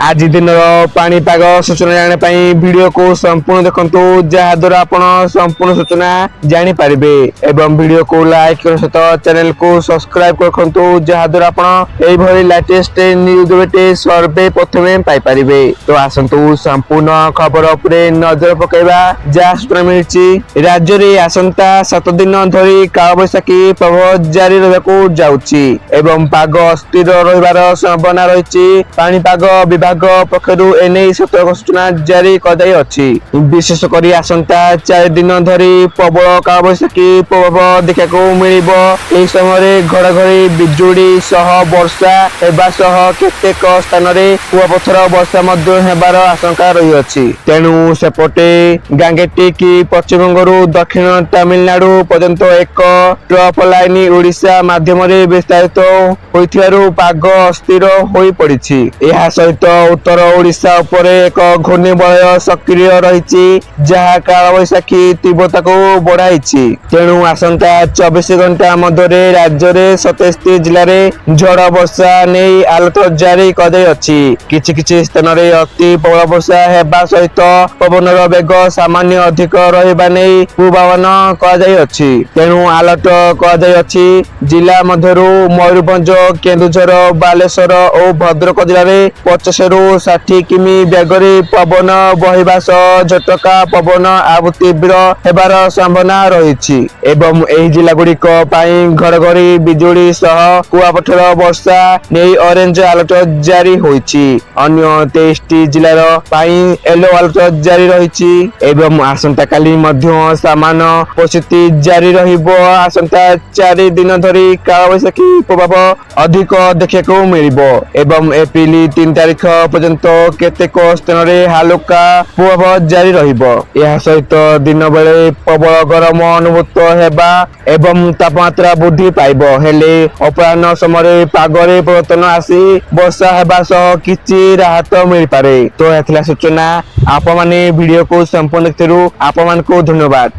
आज दिन पाणीपाग सूचना जाना वीडियो को संपूर्ण देखंतु जहा द्वारा आपण संपूर्ण सूचना जानि पारिबे एवं वीडियो को लाइक कर सहित चैनल को सब्सक्राइब रखंतु जहा द्वारा आपण एई भली लेटेस्ट न्यूज बेटे सर्वे प्रथमे पाई पारिबे। तो आसंतु संपूर्ण खबर उपरे नजर पकेबा। जहा सूचना मिलछि राज्य रे आसंता 7 दिन धरी कालबैशाखी प्रभाव जारी रहबाकू जाउछि एवं पाग अस्थिर रहिबार संभावना रहिछि। पाणीपाग विभाग पक्षरु एने सतर्क सूचना जारी कराई अछि। विशेष करी आसंता 4 दिन धरी प्रबल कालबैशाखी प्रभाव देखा मिलिबो। एही समय घड़घड़ी बिजुड़ी सह वर्षा हेबा सह केतेक स्थान रे कुआपथर वर्षा मध्य हेबार आशंका रही अछि। तेणु सेपटे गांगेटी की पश्चिमबंगरु दक्षिण तमिलनाडु पर्यंत एक ट्रफ लाइन ओडिशा माध्यम रे विस्तारित होइथिबारु पाग अस्थिर होई पड़िछि। एहा सहित उत्तर ओडिशा उपरे एक घूर्णिबलय सक्रिय रहिछि जहा कालबैशाखी तीव्रता को बढ़ाइछि। तेणु आसंता 24 घंटा मध्य राज्य रे 27 जिल्ला रे झड़ वर्षा नै अलर्ट जारी कराई अछि। किछि स्थान रे अति प्रबल वर्षा हेबा सहित पवनर वेग सामान्य अधिक रहिबा नै पूर्वानुमान कराई अछि। तेणु अलर्ट कराई अछि। जिला मध्यरु मयूरभंज केन्दुझर बालेश्वर और भद्रक जिले में 50 रु 60 किमी बेगरे पवन बहिबा सह झटका पवन आउ तीव्र हेबार संभावना रही एवं एही जिला गुड़िक घड़घड़ी बिजुड़ी सह कुआपथर वर्षा नहीं ऑरेंज अलर्ट जारी होइछि। अन्य 23 जिलार येलो अलर्ट जारी रही एवं आसंता काली मध्य सामान्य परिस्थिति जारी रहिबो। आसंता 4 दिन धरी कालबैशाखी प्रभाव अधिक देखा मिलिबो एवं एप्रिल 3 तारिख पर्यंत केतेक स्थान रे हालुका प्रभाव जारी रहिबो। यह सहित दिन बेले प्रबल गरम अनुभूत हेबा एवं तापमात्रा वृद्धि पाइबो। हेले अपराह्न समय पागरे परिवर्तन आसी वर्षा हेबा सह किछि राहत मिल पारे। तो एथला सूचना आप माने वीडियो को संपूर्ण देखिरु आप मान को धन्यवाद।